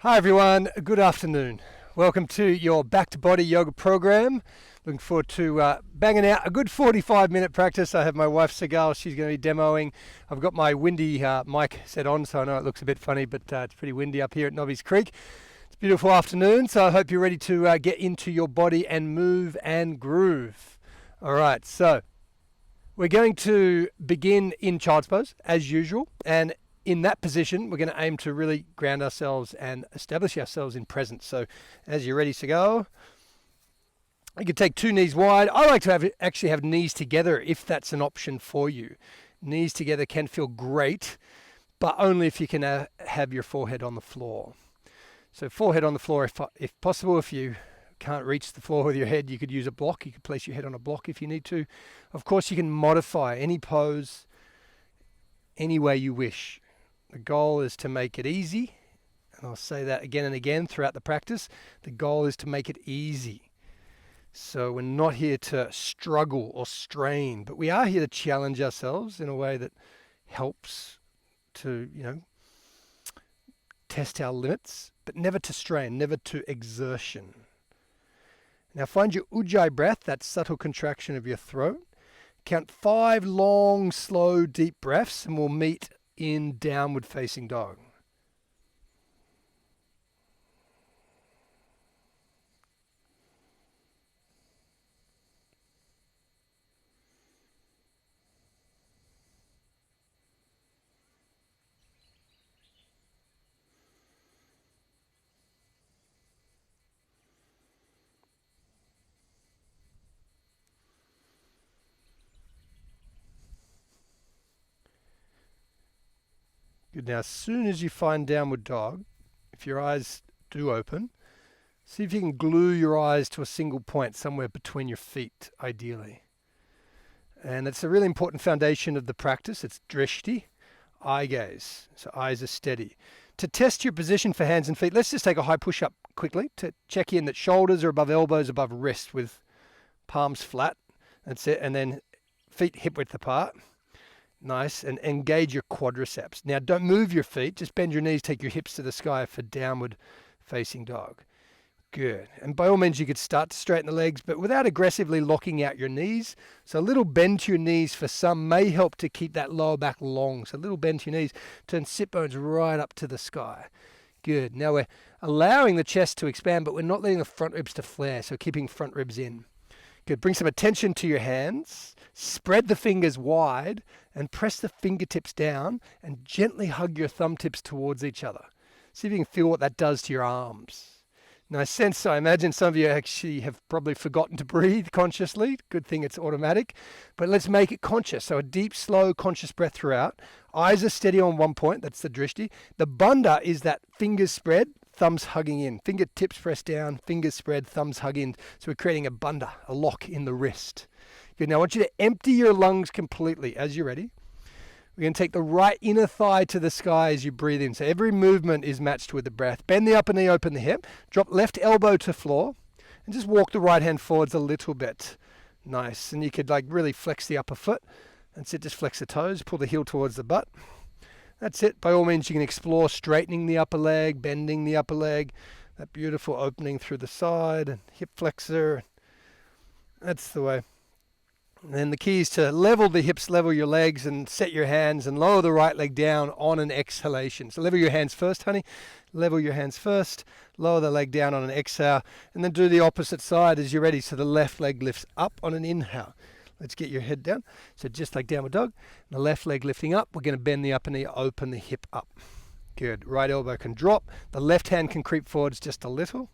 Hi everyone, good afternoon. Welcome to your Back to Body yoga program. Looking forward to banging out a good 45-minute practice. I have my wife Segal, she's going to be demoing. I've got my windy mic set on, so I know it looks a bit funny, but it's pretty windy up here at Nobby's Creek. It's a beautiful afternoon, so I hope you're ready to get into your body and move and groove. All right, so we're going to begin in child's pose as usual, and in that position, we're going to aim to really ground ourselves and establish ourselves in presence. So as you're ready to go, you can take two knees wide. I like to actually have knees together if that's an option for you. Knees together can feel great, but only if you can have your forehead on the floor. So forehead on the floor if possible. If you can't reach the floor with your head, you could use a block. You could place your head on a block if you need to. Of course, you can modify any pose any way you wish. The goal is to make it easy, and I'll say that again and again throughout the practice. The goal is to make it easy. So we're not here to struggle or strain, but we are here to challenge ourselves in a way that helps to, test our limits, but never to strain, never to exertion. Now find your ujjayi breath, that subtle contraction of your throat. Count 5 long, slow, deep breaths, and we'll meet in downward facing dog. Good. Now, as soon as you find downward dog, if your eyes do open, see if you can glue your eyes to a single point somewhere between your feet, ideally. And it's a really important foundation of the practice. It's drishti, eye gaze. So eyes are steady. To test your position for hands and feet, let's just take a high push-up quickly to check in that shoulders are above elbows, above wrist with palms flat. That's it. And then feet hip width apart. Nice, and engage your quadriceps. Now don't move your feet, just bend your knees, take your hips to the sky for downward facing dog. Good, and by all means you could start to straighten the legs, but without aggressively locking out your knees. So a little bend to your knees for some may help to keep that lower back long. So a little bend to your knees, turn sit bones right up to the sky. Good, now we're allowing the chest to expand, but we're not letting the front ribs to flare, so keeping front ribs in. Good, bring some attention to your hands, spread the fingers wide and press the fingertips down and gently hug your thumb tips towards each other. See if you can feel what that does to your arms. Now I imagine some of you actually have probably forgotten to breathe consciously. Good thing it's automatic, but let's make it conscious. So a deep, slow, conscious breath throughout. Eyes are steady on one point, that's the drishti. The bandha is that fingers spread, thumbs hugging in. Fingertips press down, fingers spread, thumbs hug in. So we're creating a bandha, a lock in the wrist. Good, now I want you to empty your lungs completely as you're ready. We're going to take the right inner thigh to the sky as you breathe in. So every movement is matched with the breath. Bend the upper knee, open the hip. Drop left elbow to floor. And just walk the right hand forwards a little bit. Nice. And you could really flex the upper foot. That's it, just flex the toes. Pull the heel towards the butt. That's it. By all means, you can explore straightening the upper leg, bending the upper leg. That beautiful opening through the side and hip flexor. That's the way. And then the key is to level the hips, level your legs, and set your hands and lower the right leg down on an exhalation. So level your hands first, honey. Level your hands first. Lower the leg down on an exhale. And then do the opposite side as you're ready. So the left leg lifts up on an inhale. Let's get your head down. So just like downward dog. The left leg lifting up. We're going to bend the upper knee, open the hip up. Good. Right elbow can drop. The left hand can creep forwards just a little.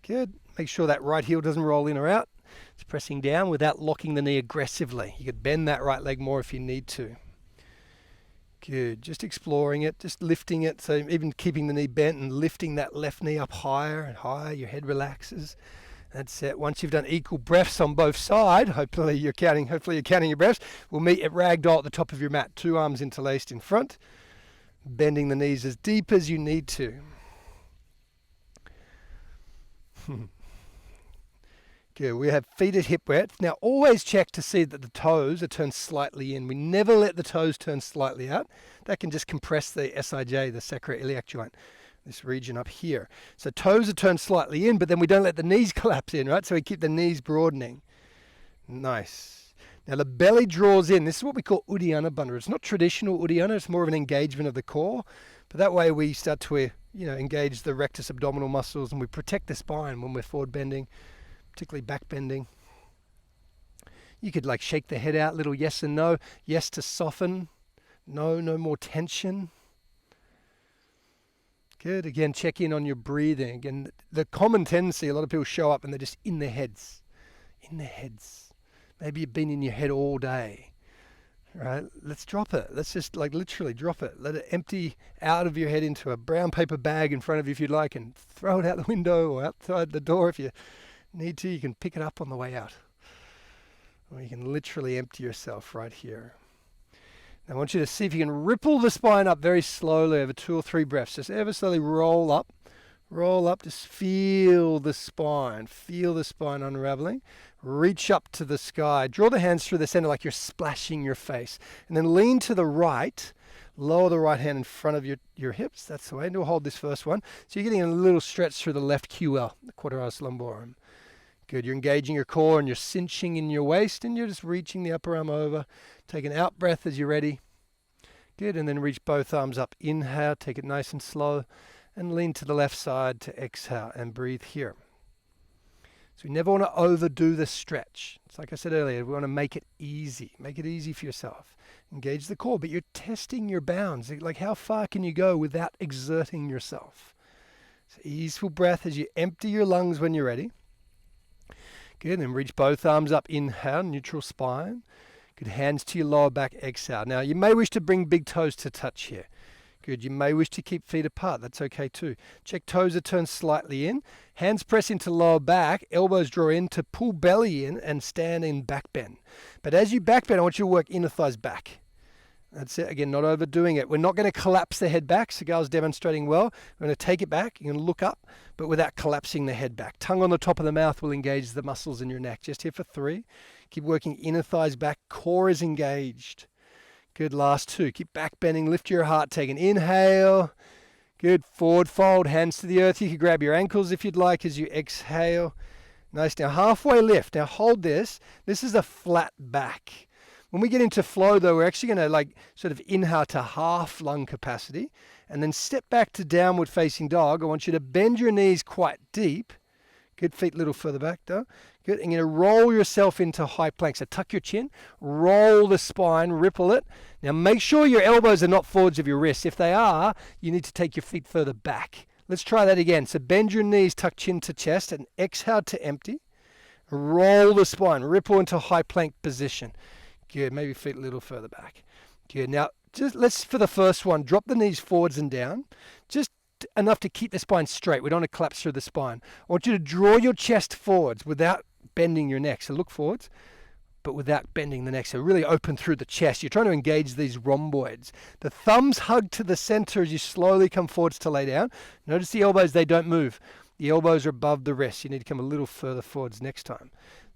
Good. Make sure that right heel doesn't roll in or out. It's pressing down without locking the knee aggressively. You could bend that right leg more if you need to. Good. Just exploring it, just lifting it. So even keeping the knee bent and lifting that left knee up higher and higher. Your head relaxes. That's it. Once you've done equal breaths on both sides, hopefully you're counting your breaths. We'll meet at ragdoll at the top of your mat. 2 arms interlaced in front. Bending the knees as deep as you need to. Good. We have feet at hip width. Now always check to see that the toes are turned slightly in. We never let the toes turn slightly out. That can just compress the SIJ, the sacroiliac joint. this region up here. So toes are turned slightly in, but then we don't let the knees collapse in, right? So we keep the knees broadening. Nice. Now the belly draws in. This is what we call Uddiyana Bandha. It's not traditional Uddiyana. It's more of an engagement of the core. But that way we start to engage the rectus abdominal muscles, and we protect the spine when we're forward bending, particularly back bending. You could like shake the head out, little yes and no. Yes to soften. No more tension. Good. Again, check in on your breathing. And the common tendency, a lot of people show up and they're just in their heads. In their heads. Maybe you've been in your head all day. Right? Let's drop it. Let's just like literally drop it. Let it empty out of your head into a brown paper bag in front of you if you'd like, and throw it out the window or outside the door if you need to. You can pick it up on the way out. Or you can literally empty yourself right here. Now I want you to see if you can ripple the spine up very slowly over 2 or 3 breaths. Just ever slowly roll up, just feel the spine unraveling. Reach up to the sky. Draw the hands through the center like you're splashing your face. And then lean to the right. Lower the right hand in front of your hips. That's the way. And we'll hold this first one. So you're getting a little stretch through the left QL, the quadratus lumborum. Good. You're engaging your core and you're cinching in your waist, and you're just reaching the upper arm over. Take an out breath as you're ready. Good. And then reach both arms up. Inhale. Take it nice and slow. And lean to the left side to exhale and breathe here. So we never want to overdo the stretch. It's like I said earlier, we want to make it easy. Make it easy for yourself. Engage the core, but you're testing your bounds. Like how far can you go without exerting yourself? So easeful breath as you empty your lungs when you're ready. Good, and then reach both arms up, inhale, neutral spine. Good, hands to your lower back, exhale. Now you may wish to bring big toes to touch here. Good, you may wish to keep feet apart, that's okay too. Check toes are turned slightly in. Hands press into lower back, elbows draw in to pull belly in and stand in back bend. But as you back bend, I want you to work inner thighs back. That's it, again, not overdoing it. We're not going to collapse the head back. Sigal's demonstrating well. We're going to take it back. You're going to look up, but without collapsing the head back. Tongue on the top of the mouth will engage the muscles in your neck. Just here for 3. Keep working inner thighs back. Core is engaged. Good, last 2. Keep back bending. Lift your heart. Take an inhale. Good, forward fold. Hands to the earth. You can grab your ankles if you'd like as you exhale. Nice. Now halfway lift. Now hold this. This is a flat back. When we get into flow, though, we're actually going to sort of inhale to half lung capacity and then step back to downward facing dog. I want you to bend your knees quite deep. Good, feet a little further back, though. Good, and you're going to roll yourself into high plank. So tuck your chin, roll the spine, ripple it. Now make sure your elbows are not forwards of your wrists. If they are, you need to take your feet further back. Let's try that again. So bend your knees, tuck chin to chest, and exhale to empty. Roll the spine, ripple into high plank position. Good, maybe feet a little further back. Good, now let's, for the first one, drop the knees forwards and down. Just enough to keep the spine straight. We don't want to collapse through the spine. I want you to draw your chest forwards without bending your neck. So look forwards, but without bending the neck. So really open through the chest. You're trying to engage these rhomboids. The thumbs hug to the center as you slowly come forwards to lay down. Notice the elbows, they don't move. The elbows are above the wrists. You need to come a little further forwards next time.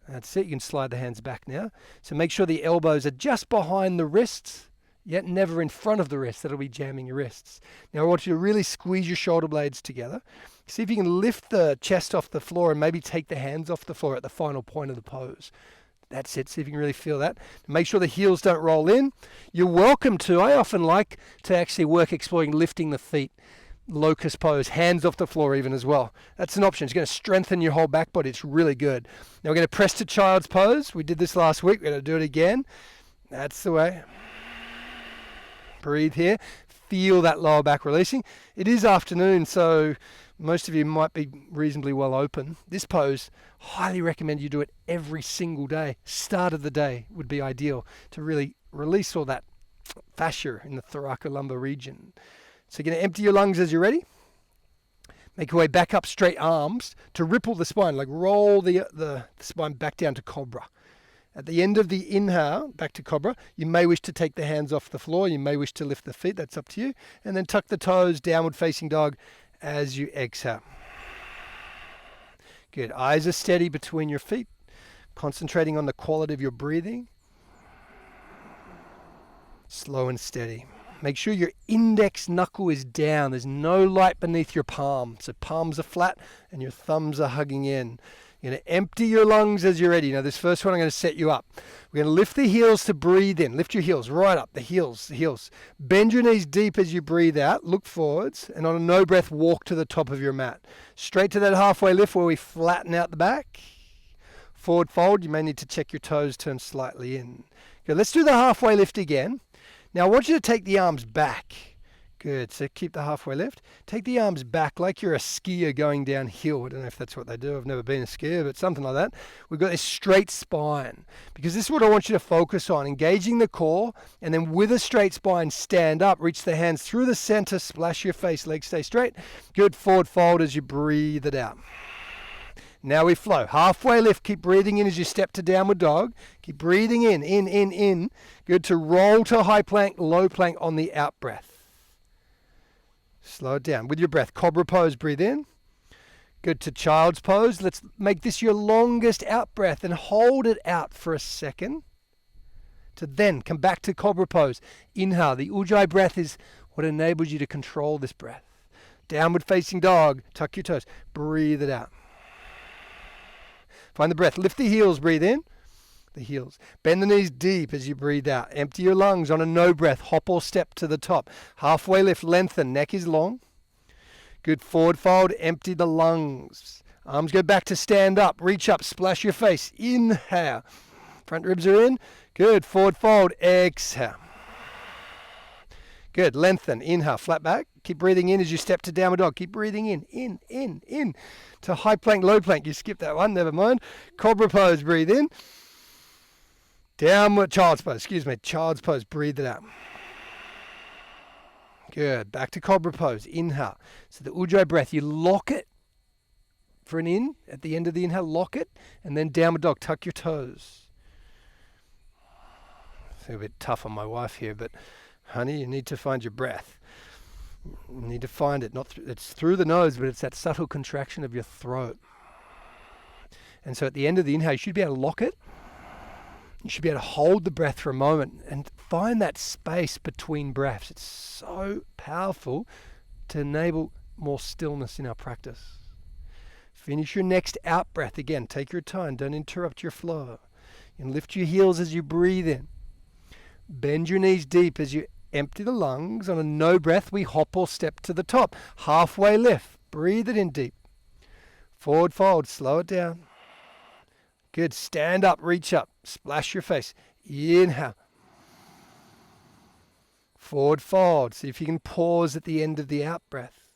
That's it. You can slide the hands back now. So make sure the elbows are just behind the wrists, yet never in front of the wrists. That'll be jamming your wrists. Now I want you to really squeeze your shoulder blades together. See if you can lift the chest off the floor and maybe take the hands off the floor at the final point of the pose. That's it. See if you can really feel that. Make sure the heels don't roll in. You're welcome to. I often like to actually work exploring lifting the feet. Locust pose, hands off the floor even as well. That's an option. It's going to strengthen your whole back body. It's really good. Now we're going to press to child's pose. We did this last week. We're going to do it again. That's the way. Breathe here. Feel that lower back releasing. It is afternoon, so most of you might be reasonably well open. This pose, highly recommend you do it every single day. Start of the day would be ideal to really release all that fascia in the thoracolumbar region. So you're going to empty your lungs as you're ready. Make your way back up, straight arms to ripple the spine, like roll the spine back down to cobra. At the end of the inhale, back to cobra, you may wish to take the hands off the floor. You may wish to lift the feet. That's up to you. And then tuck the toes, downward facing dog as you exhale. Good. Eyes are steady between your feet, concentrating on the quality of your breathing. Slow and steady. Make sure your index knuckle is down. There's no light beneath your palm. So palms are flat and your thumbs are hugging in. You're going to empty your lungs as you're ready. Now this first one I'm going to set you up. We're going to lift the heels to breathe in. Lift your heels right up, the heels. Bend your knees deep as you breathe out. Look forwards. And on a no breath, walk to the top of your mat. Straight to that halfway lift where we flatten out the back. Forward fold. You may need to check your toes, turn slightly in. Good. Let's do the halfway lift again. Now I want you to take the arms back. Good. So keep the halfway lift. Take the arms back like you're a skier going downhill. I don't know if that's what they do. I've never been a skier, but something like that. We've got this straight spine because this is what I want you to focus on. Engaging the core, and then with a straight spine, stand up. Reach the hands through the center. Splash your face. Legs stay straight. Good. Forward fold as you breathe it out. Now we flow. Halfway lift. Keep breathing in as you step to downward dog. Keep breathing in. Good. To roll to high plank, low plank on the out breath. Slow it down. With your breath. Cobra pose. Breathe in. Good. To child's pose. Let's make this your longest out breath and hold it out for a second. To then come back to cobra pose. Inhale. The ujjayi breath is what enables you to control this breath. Downward facing dog. Tuck your toes. Breathe it out. Find the breath. Lift the heels. Breathe in. The heels. Bend the knees deep as you breathe out. Empty your lungs on a no breath. Hop or step to the top. Halfway lift. Lengthen. Neck is long. Good. Forward fold. Empty the lungs. Arms go back to stand up. Reach up. Splash your face. Inhale. Front ribs are in. Good. Forward fold. Exhale. Good. Lengthen. Inhale. Flat back. Keep breathing in as you step to downward dog. Keep breathing in. In. To high plank, low plank. You skipped that one. Never mind. Cobra pose. Breathe in. Downward child's pose. Child's pose. Breathe it out. Good. Back to cobra pose. Inhale. So the ujjayi breath, you lock it for an in. At the end of the inhale, lock it. And then downward dog. Tuck your toes. I feel a bit tough on my wife here, but honey, you need to find your breath. You need to find it. It's through the nose, but it's that subtle contraction of your throat. And so at the end of the inhale, you should be able to lock it. You should be able to hold the breath for a moment and find that space between breaths. It's so powerful to enable more stillness in our practice. Finish your next out breath. Again, take your time. Don't interrupt your flow. And lift your heels as you breathe in. Bend your knees deep as you empty the lungs. On a no breath, we hop or step to the top. Halfway lift. Breathe it in deep. Forward fold. Slow it down. Good. Stand up. Reach up. Splash your face. Inhale. Forward fold. See if you can pause at the end of the out breath.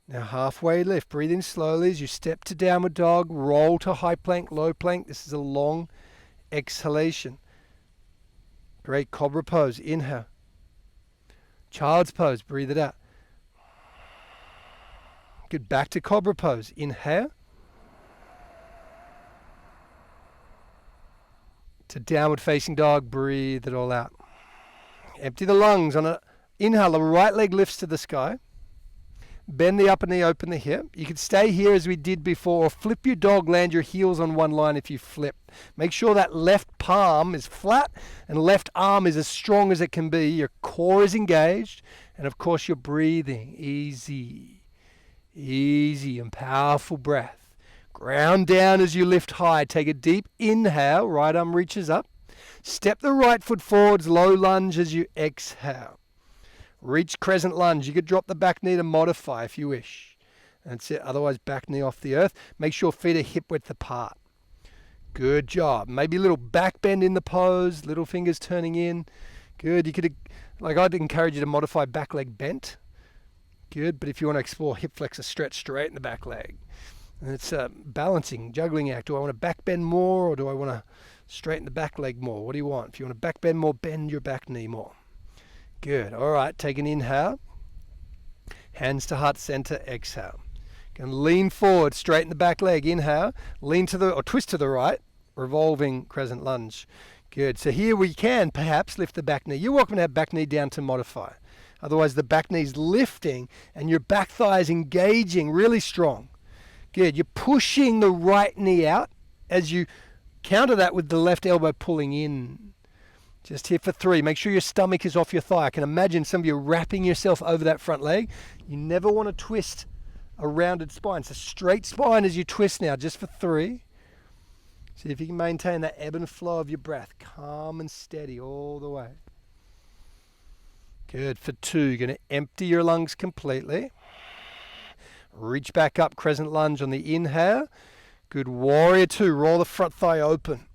Now halfway lift. Breathe in slowly as you step to downward dog. Roll to high plank, low plank. This is a long exhalation. Great. Cobra pose. Inhale. Child's pose. Breathe it out. Good. Back to cobra pose. Inhale. To downward facing dog. Breathe it all out. Empty the lungs. On an inhale, the right leg lifts to the sky. Bend the upper knee, open the hip. You can stay here as we did before, or flip your dog, land your heels on one line if you flip. Make sure that left palm is flat and left arm is as strong as it can be. Your core is engaged, and of course you're breathing. Easy and powerful breath. Ground down as you lift high. Take a deep inhale, right arm reaches up. Step the right foot forwards, low lunge as you exhale. Reach crescent lunge. You could drop the back knee to modify if you wish. That's it. Otherwise, back knee off the earth. Make sure feet are hip width apart. Good job. Maybe a little back bend in the pose. Little fingers turning in. Good. You could, I'd encourage you to modify back leg bent. Good. But if you want to explore hip flexor stretch, straight in the back leg. And it's a balancing, juggling act. Do I want to back bend more, or do I want to straighten the back leg more? What do you want? If you want to back bend more, bend your back knee more. Good. All right. Take an inhale. Hands to heart center. Exhale. Going to lean forward. Straighten the back leg. Inhale. Lean to the, or twist to the right. Revolving crescent lunge. Good. So here we can perhaps lift the back knee. You're welcome to have back knee down to modify. Otherwise the back knee's lifting and your back thigh is engaging really strong. Good. You're pushing the right knee out as you counter that with the left elbow pulling in. Just here for 3. Make sure your stomach is off your thigh. I can imagine some of you wrapping yourself over that front leg. You never want to twist a rounded spine. It's a straight spine as you twist now, just for 3. See if you can maintain that ebb and flow of your breath. Calm and steady all the way. Good. For 2, you're going to empty your lungs completely. Reach back up, crescent lunge on the inhale. Good. Warrior 2, roll the front thigh open.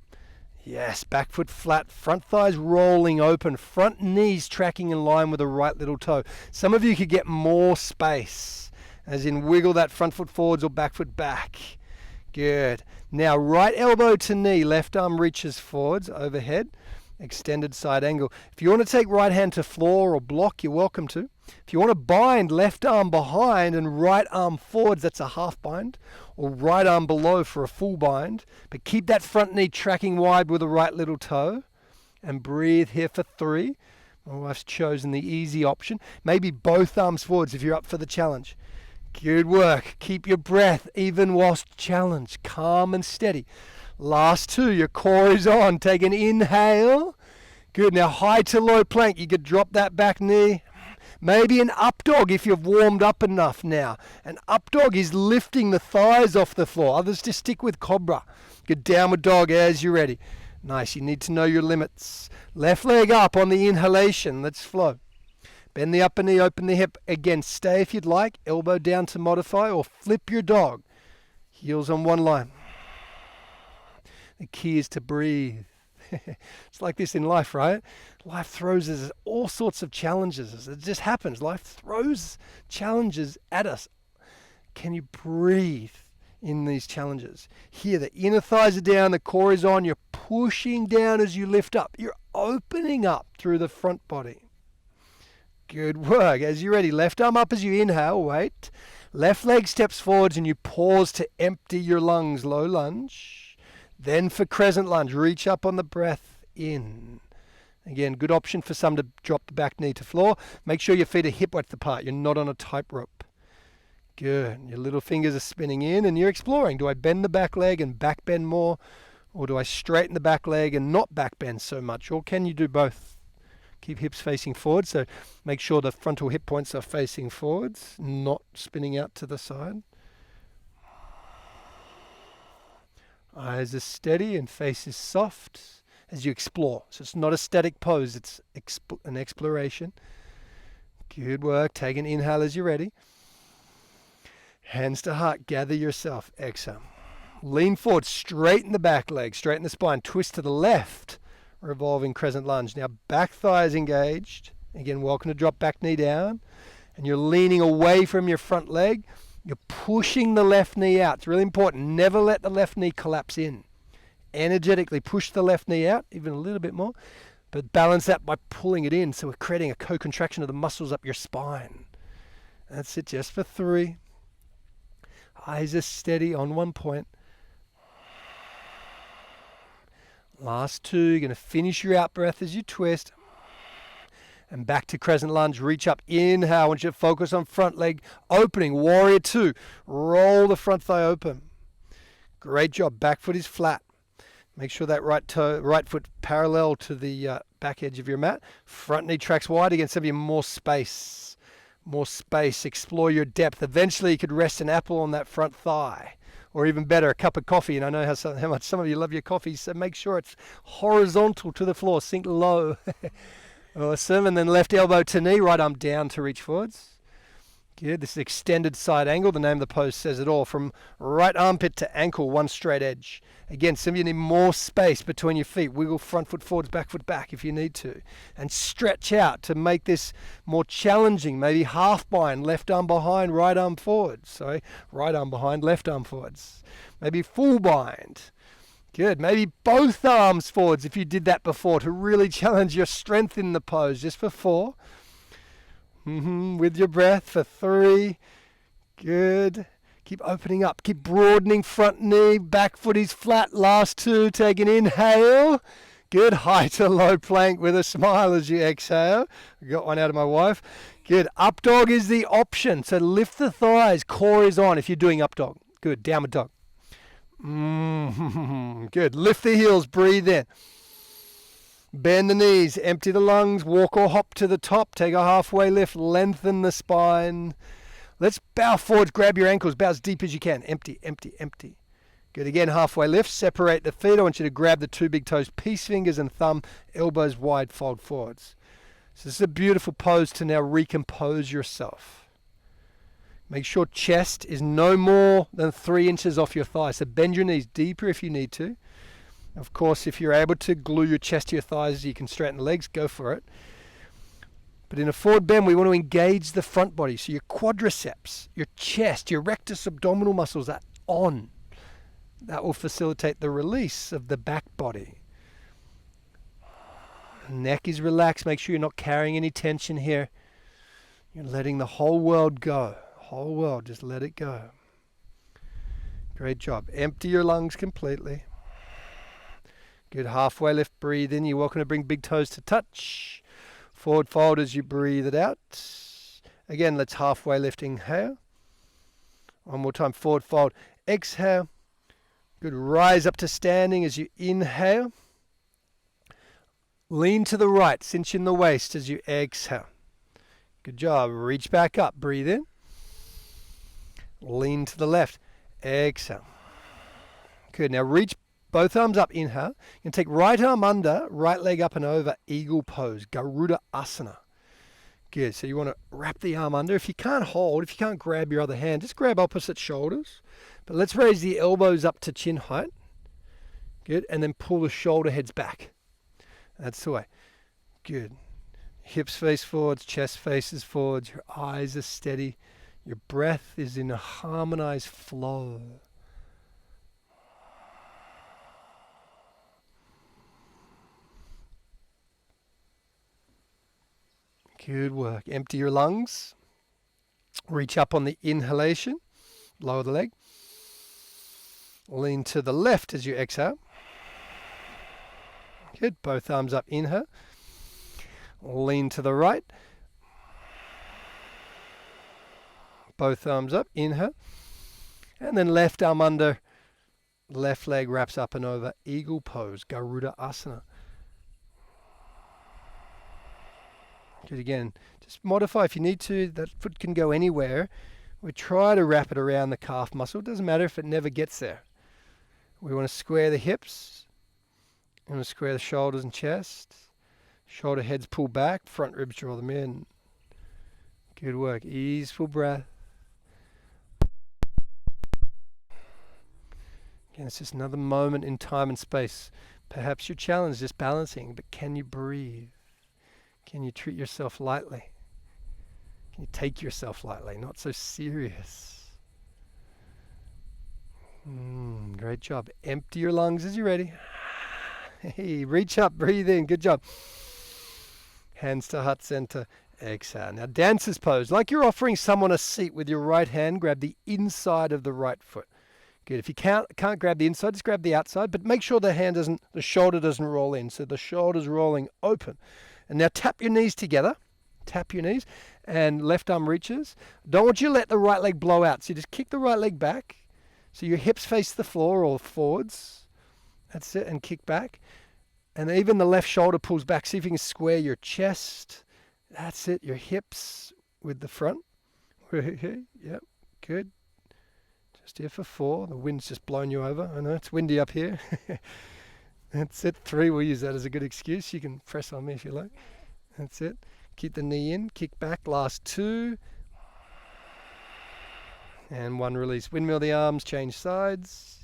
Yes, back foot flat, front thighs rolling open, front knees tracking in line with the right little toe. Some of you could get more space, as in wiggle that front foot forwards or back foot back. Good. Now right elbow to knee, left arm reaches forwards, overhead, extended side angle. If you want to take right hand to floor or block, you're welcome to. If you want to bind, left arm behind and right arm forwards, that's a half bind, or right arm below for a full bind. But keep that front knee tracking wide with the right little toe. And breathe here for 3. My wife's chosen the easy option. Maybe both arms forwards if you're up for the challenge. Good work. Keep your breath even whilst challenged. Calm and steady. Last 2, your core is on. Take an inhale. Good. Now high to low plank. You could drop that back knee. Maybe an up dog if you've warmed up enough now. An up dog is lifting the thighs off the floor. Others just stick with cobra. Good. Downward dog as you're ready. Nice. You need to know your limits. Left leg up on the inhalation. Let's flow. Bend the upper knee, open the hip. Again, stay if you'd like. Elbow down to modify or flip your dog. Heels on one line. The key is to breathe. It's like this in life, right? Life throws us all sorts of challenges. It just happens. Life throws challenges at us. Can you breathe in these challenges? Here, the inner thighs are down, the core is on. You're pushing down as you lift up. You're opening up through the front body. Good work. As you're ready, left arm up as you inhale. Wait. Left leg steps forwards and you pause to empty your lungs. Low lunge. Then for crescent lunge, reach up on the breath in. Again, good option for some to drop the back knee to floor. Make sure your feet are hip width apart. You're not on a tightrope. Good. Your little fingers are spinning in and you're exploring. Do I bend the back leg and back bend more? Or do I straighten the back leg and not back bend so much? Or can you do both? Keep hips facing forward. So make sure the frontal hip points are facing forwards, not spinning out to the side. Eyes are steady and face is soft as you explore. So it's not a static pose, it's an exploration. Good work. Take an inhale as you're ready. Hands to heart, gather yourself. Exhale. Lean forward, straighten the back leg, straighten the spine, twist to the left, revolving crescent lunge. Now back thigh is engaged. Again, welcome to drop back knee down. And you're leaning away from your front leg. You're pushing the left knee out. It's really important. Never let the left knee collapse in. Energetically push the left knee out, even a little bit more. But balance that by pulling it in. So we're creating a co-contraction of the muscles up your spine. That's it, just for 3. Eyes are steady on one point. Last 2. You're going to finish your out breath as you twist. And back to crescent lunge. Reach up. Inhale. I want you to focus on front leg opening. Warrior 2. Roll the front thigh open. Great job. Back foot is flat. Make sure that right foot parallel to the back edge of your mat. Front knee tracks wide. Again, some of you more space. More space. Explore your depth. Eventually you could rest an apple on that front thigh. Or even better, a cup of coffee. And I know how much some of you love your coffee. So make sure it's horizontal to the floor. Sink low. Awesome. And then left elbow to knee, right arm down to reach forwards. Good. This is extended side angle. The name of the pose says it all. From right armpit to ankle, one straight edge. Again, some of you need more space between your feet. Wiggle front foot forwards, back foot back if you need to. And stretch out to make this more challenging. Maybe half bind, left arm behind, right arm forwards. Sorry, right arm behind, left arm forwards. Maybe full bind. Good. Maybe both arms forwards if you did that before to really challenge your strength in the pose. Just for 4. With your breath for 3. Good. Keep opening up. Keep broadening front knee. Back foot is flat. Last 2. Take an inhale. Good. High to low plank with a smile as you exhale. I got one out of my wife. Good. Up dog is the option. So lift the thighs. Core is on if you're doing up dog. Good. Downward dog. Good. Lift the heels. Breathe in. Bend the knees, empty the lungs, walk or hop to the top, take a halfway lift, lengthen the spine. Let's bow forwards, grab your ankles, bow as deep as you can. Empty, empty, empty. Good, again, halfway lift, separate the feet. I want you to grab the two big toes, peace fingers and thumb, elbows wide, fold forwards. So this is a beautiful pose to now recompose yourself. Make sure chest is no more than 3 inches off your thigh. So bend your knees deeper if you need to. Of course, if you're able to glue your chest to your thighs, you can straighten the legs, go for it. But in a forward bend, we want to engage the front body. So your quadriceps, your chest, your rectus abdominal muscles are on. That will facilitate the release of the back body. Neck is relaxed. Make sure you're not carrying any tension here. You're letting the whole world go. Whole world, just let it go. Great job. Empty your lungs completely. Good, halfway lift, breathe in. You're welcome to bring big toes to touch. Forward fold as you breathe it out. Again, let's halfway lift, inhale. One more time, forward fold, exhale. Good, rise up to standing as you inhale. Lean to the right, cinch in the waist as you exhale. Good job, reach back up, breathe in. Lean to the left, exhale. Good, now reach both arms up, inhale. You can take right arm under, right leg up and over, eagle pose, Garuda Asana. Good, so you want to wrap the arm under. If you can't hold, if you can't grab your other hand, just grab opposite shoulders. But let's raise the elbows up to chin height. Good, and then pull the shoulder heads back. That's the way. Good. Hips face forwards, chest faces forwards, your eyes are steady. Your breath is in a harmonized flow. Good work. Empty your lungs. Reach up on the inhalation. Lower the leg. Lean to the left as you exhale. Good. Both arms up. Inhale. Lean to the right. Both arms up. Inhale. And then left arm under. Left leg wraps up and over. Eagle pose. Garuda Asana. Good, again, just modify if you need to. That foot can go anywhere. We try to wrap it around the calf muscle. It doesn't matter if it never gets there. We want to square the hips. We want to square the shoulders and chest. Shoulder heads pull back. Front ribs draw them in. Good work. Easeful breath. Again, it's just another moment in time and space. Perhaps your challenge is just balancing, but can you breathe? Can you treat yourself lightly? Can you take yourself lightly? Not so serious. Great job. Empty your lungs as you're ready. Hey, reach up, breathe in. Good job. Hands to heart center. Exhale. Now dancer's pose. Like you're offering someone a seat with your right hand, grab the inside of the right foot. Good. If you can't grab the inside, just grab the outside, but make sure the shoulder doesn't roll in. So the shoulder's rolling open. And now tap your knees together. Tap your knees. And left arm reaches. Don't want you to let the right leg blow out. So you just kick the right leg back. So your hips face the floor or forwards. That's it. And kick back. And even the left shoulder pulls back. See if you can square your chest. That's it. Your hips with the front. Yep. Good. Just here for 4. The wind's just blown you over. I know it's windy up here. That's it. 3, we'll use that as a good excuse. You can press on me if you like. That's it. Keep the knee in, kick back. Last 2. And 1 release. Windmill the arms, change sides.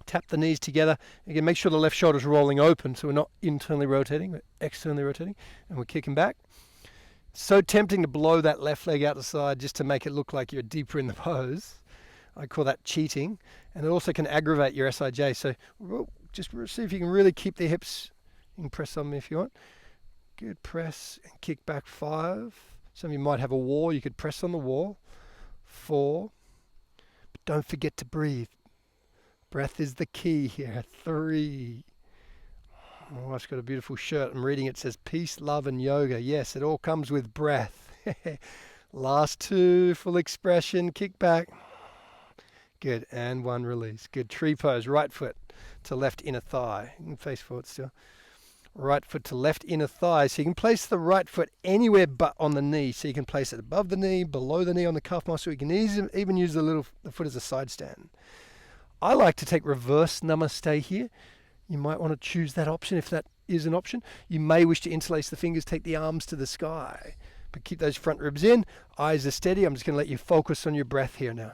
Tap the knees together. Again, make sure the left shoulder's rolling open so we're not internally rotating, we're externally rotating. And we're kicking back. So tempting to blow that left leg out the side just to make it look like you're deeper in the pose. I call that cheating, and it also can aggravate your SIJ. So just see if you can really keep the hips. You can press on me if you want. Good, press and kick back 5. Some of you might have a wall. You could press on the wall. 4. But don't forget to breathe. Breath is the key here. 3. My wife's got a beautiful shirt. I'm reading it. It says peace, love, and yoga. Yes, it all comes with breath. Last 2, full expression. Kick back. Good. And one release. Good. Tree pose. Right foot to left inner thigh. You can face forward still. Right foot to left inner thigh. So you can place the right foot anywhere but on the knee. So you can place it above the knee, below the knee on the calf muscle. You can even use the foot as a side stand. I like to take reverse namaste here. You might want to choose that option if that is an option. You may wish to interlace the fingers, take the arms to the sky. But keep those front ribs in. Eyes are steady. I'm just going to let you focus on your breath here now.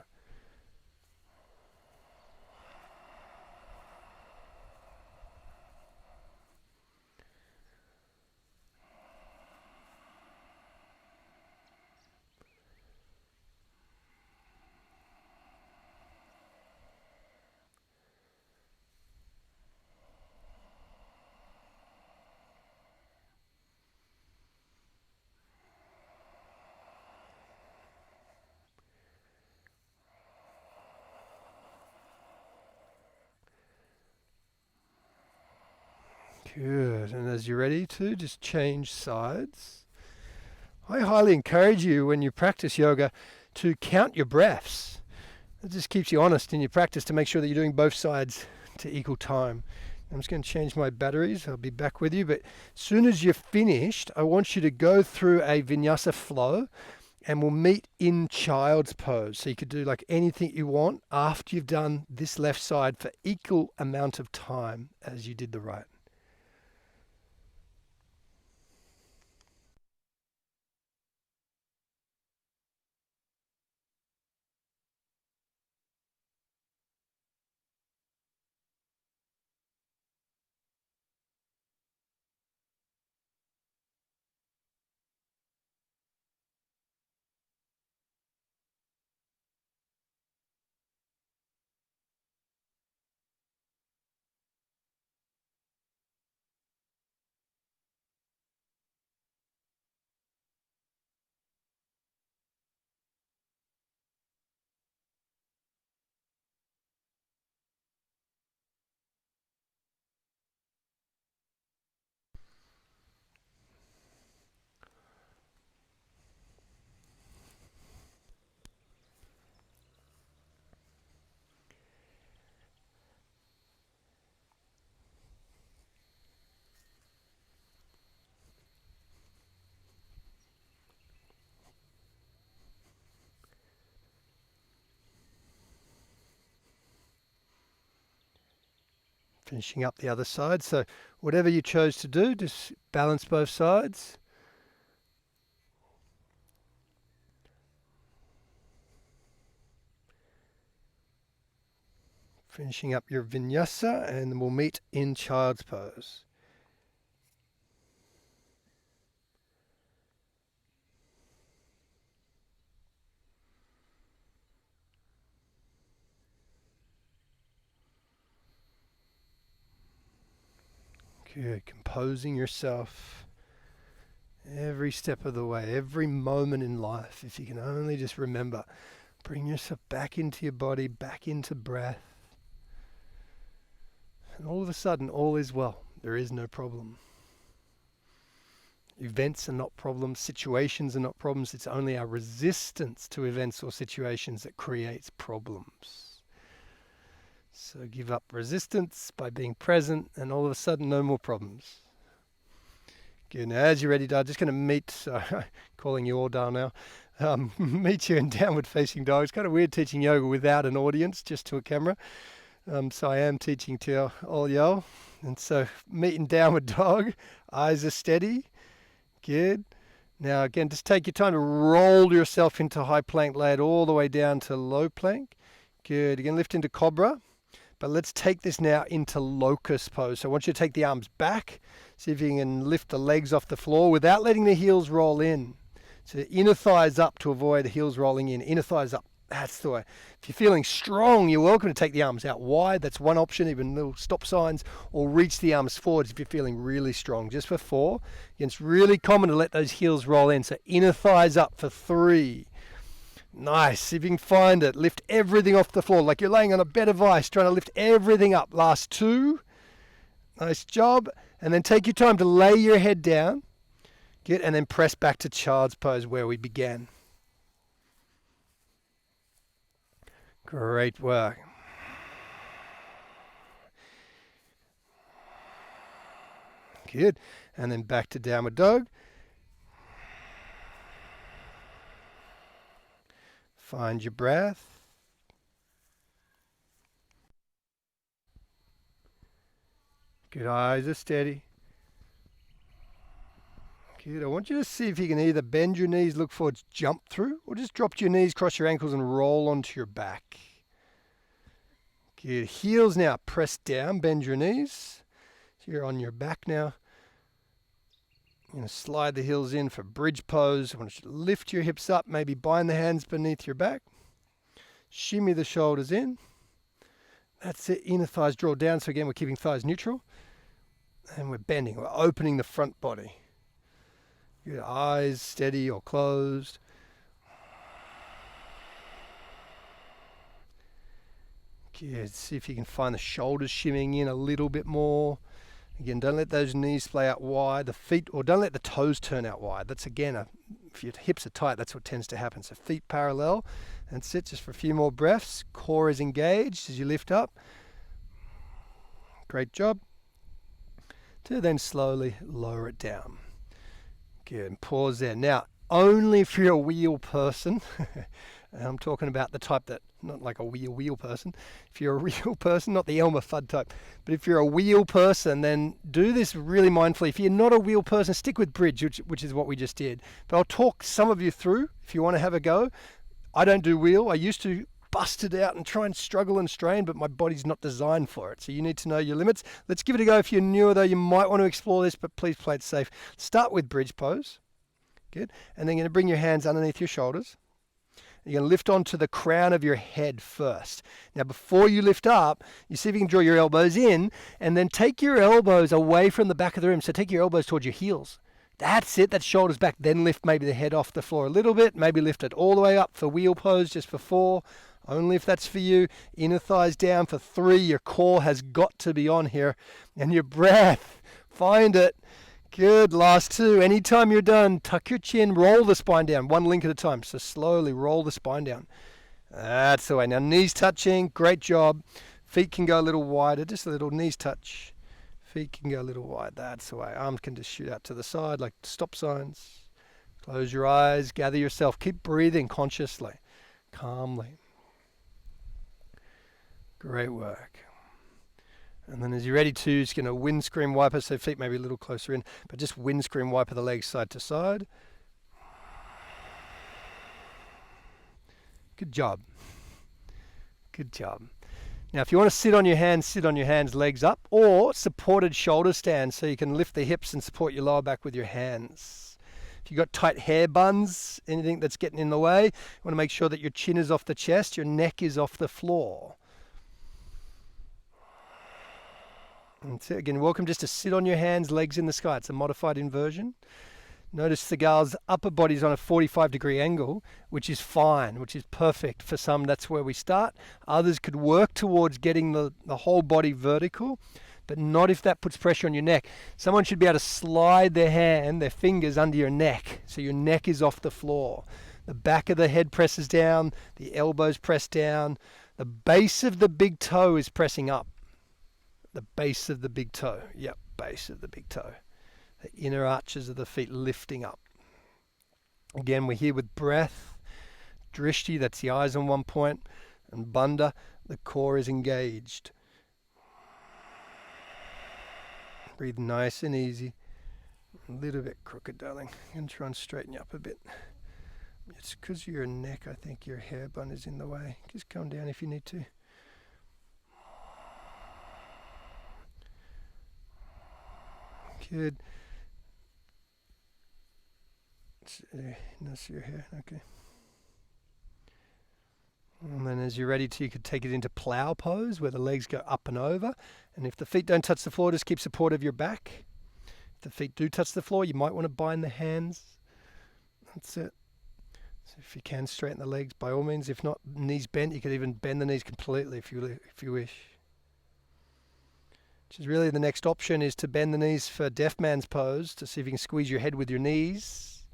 Good. And as you're ready to, just change sides. I highly encourage you when you practice yoga to count your breaths. It just keeps you honest in your practice to make sure that you're doing both sides to equal time. I'm just going to change my batteries. I'll be back with you. But as soon as you're finished, I want you to go through a vinyasa flow and we'll meet in child's pose. So you could do like anything you want after you've done this left side for equal amount of time as you did the right. Finishing up the other side. So whatever you chose to do, just balance both sides. Finishing up your vinyasa, and we'll meet in child's pose. Good. Composing yourself every step of the way, every moment in life. If you can only just remember, bring yourself back into your body, back into breath. And all of a sudden, all is well. There is no problem. Events are not problems. Situations are not problems. It's only our resistance to events or situations that creates problems. So give up resistance by being present, and all of a sudden, no more problems. Good. Now, as you're ready, Dad, just going to meet, calling you all down now, meet you in downward facing dog. It's kind of weird teaching yoga without an audience, just to a camera. So I am teaching to all y'all. And so meet in downward dog. Eyes are steady. Good. Now, again, just take your time to roll yourself into high plank, lay it all the way down to low plank. Good. Again, lift into cobra. But let's take this now into locust pose. So I want you to take the arms back. See if you can lift the legs off the floor without letting the heels roll in. So inner thighs up to avoid the heels rolling in. Inner thighs up. That's the way. If you're feeling strong, you're welcome to take the arms out wide. That's one option, even little stop signs, or reach the arms forward if you're feeling really strong. Just for 4. Again, it's really common to let those heels roll in. So inner thighs up for 3. Nice. If you can find it, lift everything off the floor like you're laying on a bed of ice, trying to lift everything up. Last 2. Nice job. And then take your time to lay your head down. Good. And then press back to child's pose where we began. Great work. Good. And then back to downward dog. Find your breath. Good, eyes are steady. Good. I want you to see if you can either bend your knees, look forwards, jump through, or just drop your knees, cross your ankles, and roll onto your back. Good. Heels now. Press down, bend your knees. So you're on your back now. You're going to slide the heels in for bridge pose. I want you to lift your hips up, maybe bind the hands beneath your back. Shimmy the shoulders in. That's it. Inner thighs draw down. So again, we're keeping thighs neutral. And we're bending. We're opening the front body. Your eyes steady or closed. Good. See if you can find the shoulders shimmying in a little bit more. Again, don't let those knees splay out wide. The feet, or don't let the toes turn out wide. That's again, if your hips are tight, that's what tends to happen. So feet parallel. And sit just for a few more breaths. Core is engaged as you lift up. Great job. To then slowly lower it down. Good. And pause there. Now, only if you're a wheel person, and I'm talking about the type that, not like a wheel person. If you're a real person, not the Elmer Fudd type, but if you're a wheel person, then do this really mindfully. If you're not a wheel person, stick with bridge, which is what we just did. But I'll talk some of you through if you want to have a go. I don't do wheel. I used to bust it out and try and struggle and strain, but my body's not designed for it. So you need to know your limits. Let's give it a go. If you're newer though, you might want to explore this, but please play it safe. Start with bridge pose. Good. And then you're going to bring your hands underneath your shoulders. You're going to lift onto the crown of your head first. Now, before you lift up, you see if you can draw your elbows in, and then take your elbows away from the back of the room. So take your elbows towards your heels. That's it. That's shoulders back. Then lift maybe the head off the floor a little bit. Maybe lift it all the way up for wheel pose just for 4. Only if that's for you. Inner thighs down for 3. Your core has got to be on here. And your breath. Find it. Good. Last 2. Anytime you're done, tuck your chin, roll the spine down, 1 link at a time. So slowly roll the spine down. That's the way. Now knees touching. Great job. Feet can go a little wider, just a little. Knees touch. Feet can go a little wide. That's the way. Arms can just shoot out to the side like stop signs. Close your eyes. Gather yourself. Keep breathing consciously, calmly. Great work. And then as you're ready to, just going to windscreen wiper, so feet maybe a little closer in, but just windscreen wiper the legs side to side. Good job. Good job. Now if you want to sit on your hands, legs up, or supported shoulder stand, so you can lift the hips and support your lower back with your hands. If you've got tight hair buns, anything that's getting in the way, you want to make sure that your chin is off the chest, your neck is off the floor. And so again, welcome just to sit on your hands, legs in the sky. It's a modified inversion. Notice the gal's upper body's on a 45-degree angle, which is fine, which is perfect. For some, that's where we start. Others could work towards getting the whole body vertical, but not if that puts pressure on your neck. Someone should be able to slide their fingers under your neck, so your neck is off the floor. The back of the head presses down, the elbows press down, the base of the big toe is pressing up. The base of the big toe. Yep, base of the big toe. The inner arches of the feet lifting up. Again, we're here with breath. Drishti, that's the eyes on one point. And bandha, the core is engaged. Breathe nice and easy. A little bit crooked, darling. I'm going to try and straighten you up a bit. It's because of your neck, I think your hair bun is in the way. Just come down if you need to. Good. That's your hair. Okay. And then as you're ready to, you could take it into plow pose where the legs go up and over. And if the feet don't touch the floor, just keep support of your back. If the feet do touch the floor, you might want to bind the hands. That's it. So if you can, straighten the legs by all means. If not, knees bent, you could even bend the knees completely if you wish. Which is really the next option, is to bend the knees for deaf man's pose, to see if you can squeeze your head with your knees.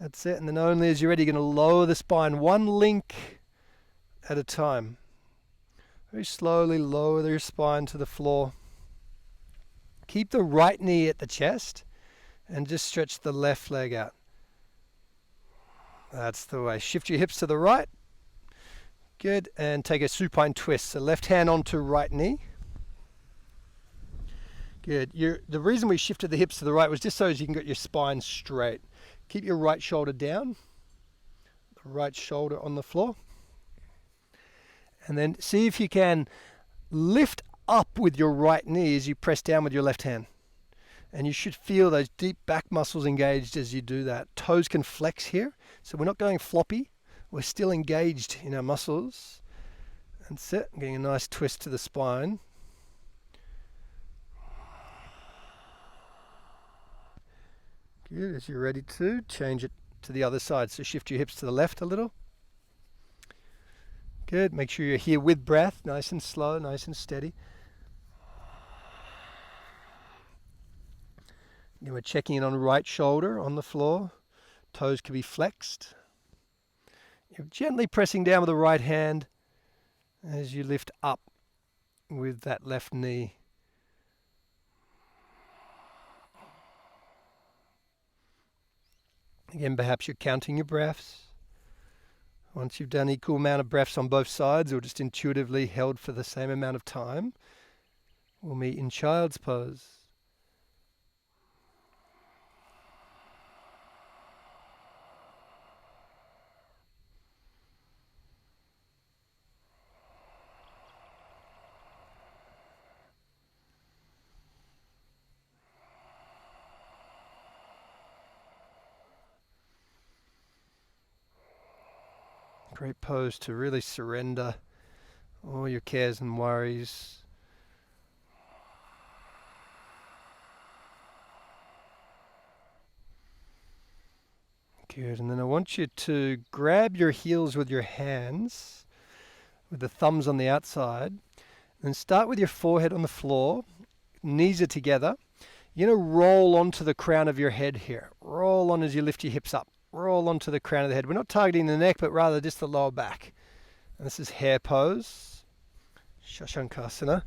That's it. And then only as you're ready, you're going to lower the spine 1 link at a time. Very slowly lower your spine to the floor. Keep the right knee at the chest and just stretch the left leg out. That's the way. Shift your hips to the right. Good. And take a supine twist. So left hand onto right knee. Good. The reason we shifted the hips to the right was just so as you can get your spine straight. Keep your right shoulder down. The right shoulder on the floor. And then see if you can lift up with your right knee as you press down with your left hand. And you should feel those deep back muscles engaged as you do that. Toes can flex here. So we're not going floppy. We're still engaged in our muscles. And sit. Getting a nice twist to the spine. Good. As you're ready to, change it to the other side. So shift your hips to the left a little. Good. Make sure you're here with breath. Nice and slow, nice and steady. Then we're checking in on right shoulder on the floor. Toes can be flexed. You're gently pressing down with the right hand as you lift up with that left knee. Again, perhaps you're counting your breaths. Once you've done equal amount of breaths on both sides or just intuitively held for the same amount of time, we'll meet in child's pose. Great pose to really surrender all your cares and worries. Good. And then I want you to grab your heels with your hands, with the thumbs on the outside, and start with your forehead on the floor. Knees are together. You're going to roll onto the crown of your head here. Roll on as you lift your hips up. Roll onto the crown of the head. We're not targeting the neck, but rather just the lower back. And this is hare pose, Shashankasana.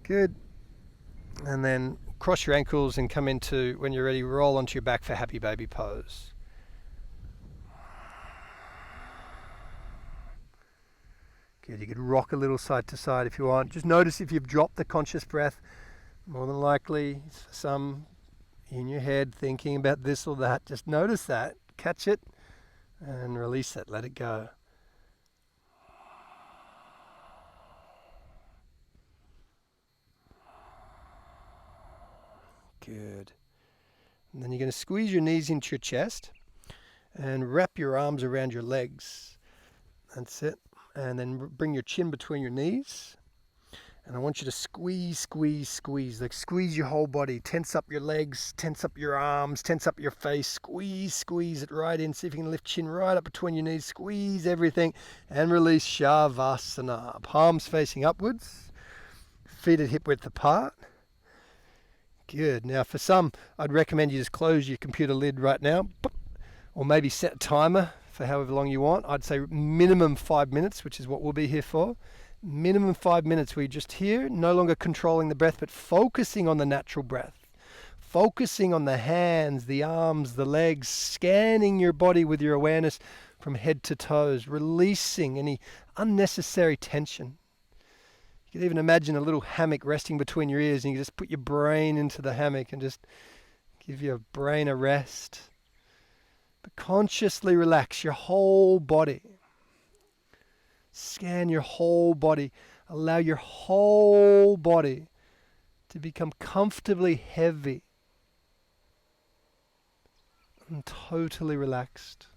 Good. And then cross your ankles and come into, when you're ready, roll onto your back for happy baby pose. Good. You could rock a little side to side if you want. Just notice if you've dropped the conscious breath. More than likely, some in your head thinking about this or that. Just notice that, catch it, and release it. Let it go. Good. And then you're going to squeeze your knees into your chest and wrap your arms around your legs. That's it. And then bring your chin between your knees. And I want you to squeeze, squeeze, squeeze. Like squeeze your whole body. Tense up your legs, tense up your arms, tense up your face. Squeeze, squeeze it right in. See if you can lift chin right up between your knees. Squeeze everything and release Shavasana. Palms facing upwards. Feet at hip width apart. Good. Now for some, I'd recommend you just close your computer lid right now. Or maybe set a timer for however long you want. I'd say minimum 5 minutes, which is what we'll be here for. Minimum 5 minutes where you're just here, no longer controlling the breath, but focusing on the natural breath. Focusing on the hands, the arms, the legs, scanning your body with your awareness from head to toes, releasing any unnecessary tension. You could even imagine a little hammock resting between your ears and you just put your brain into the hammock and just give your brain a rest. But consciously relax your whole body. Scan your whole body. Allow your whole body to become comfortably heavy and totally relaxed.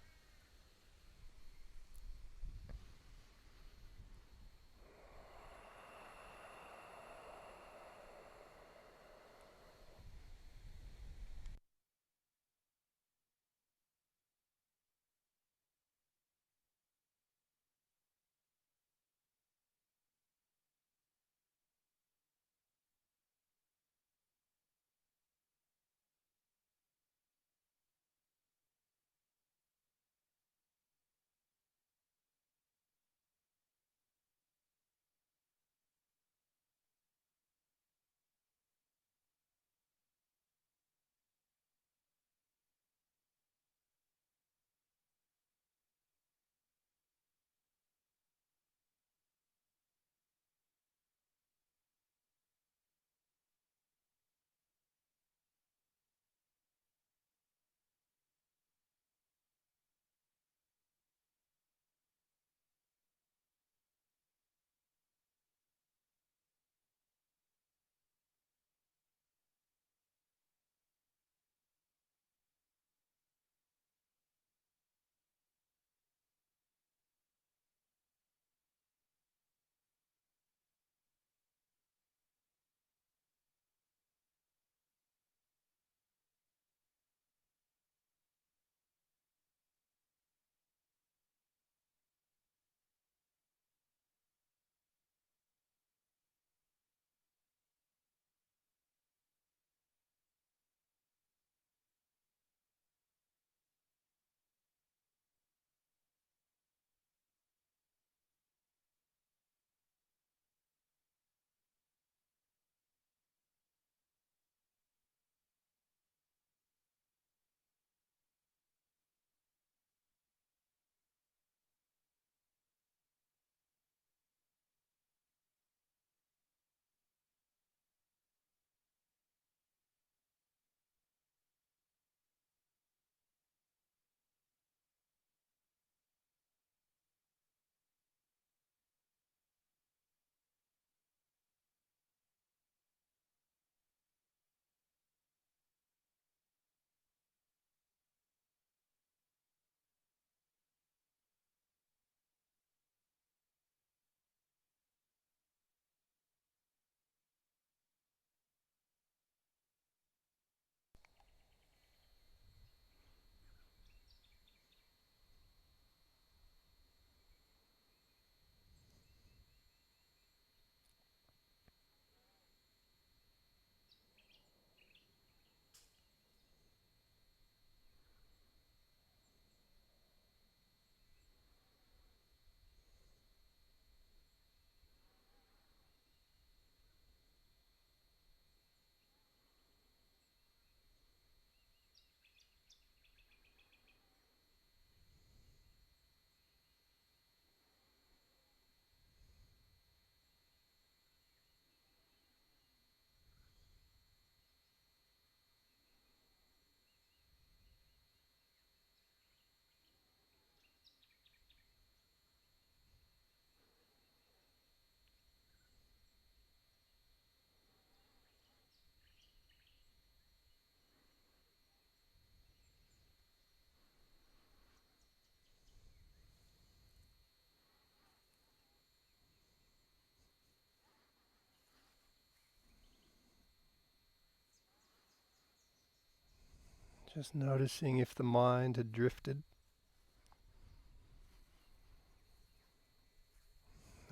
Just noticing if the mind had drifted.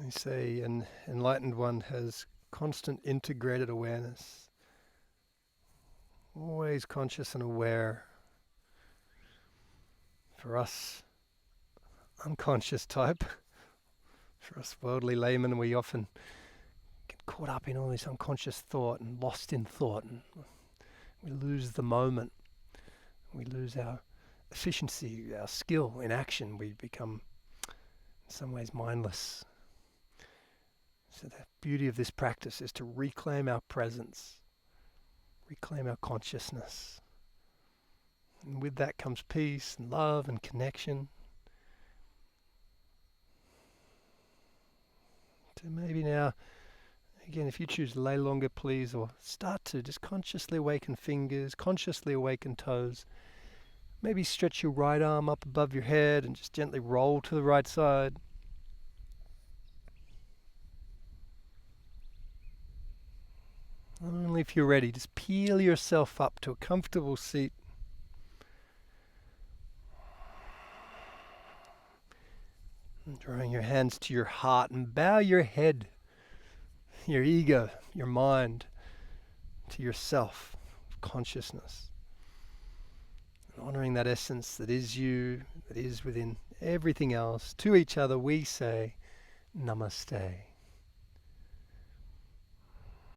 They say an enlightened one has constant integrated awareness, always conscious and aware. For us, unconscious type, for us worldly laymen, we often get caught up in all this unconscious thought and lost in thought, and we lose the moment. We lose our efficiency, our skill in action. We become, in some ways, mindless. So the beauty of this practice is to reclaim our presence, reclaim our consciousness. And with that comes peace and love and connection. So maybe now, again, if you choose, lay longer, please, or start to just consciously awaken fingers, consciously awaken toes. Maybe stretch your right arm up above your head and just gently roll to the right side. Only if you're ready, just peel yourself up to a comfortable seat. And drawing your hands to your heart and bow your head, your ego, your mind, to yourself, consciousness. And honoring that essence that is you, that is within everything else. To each other we say, Namaste.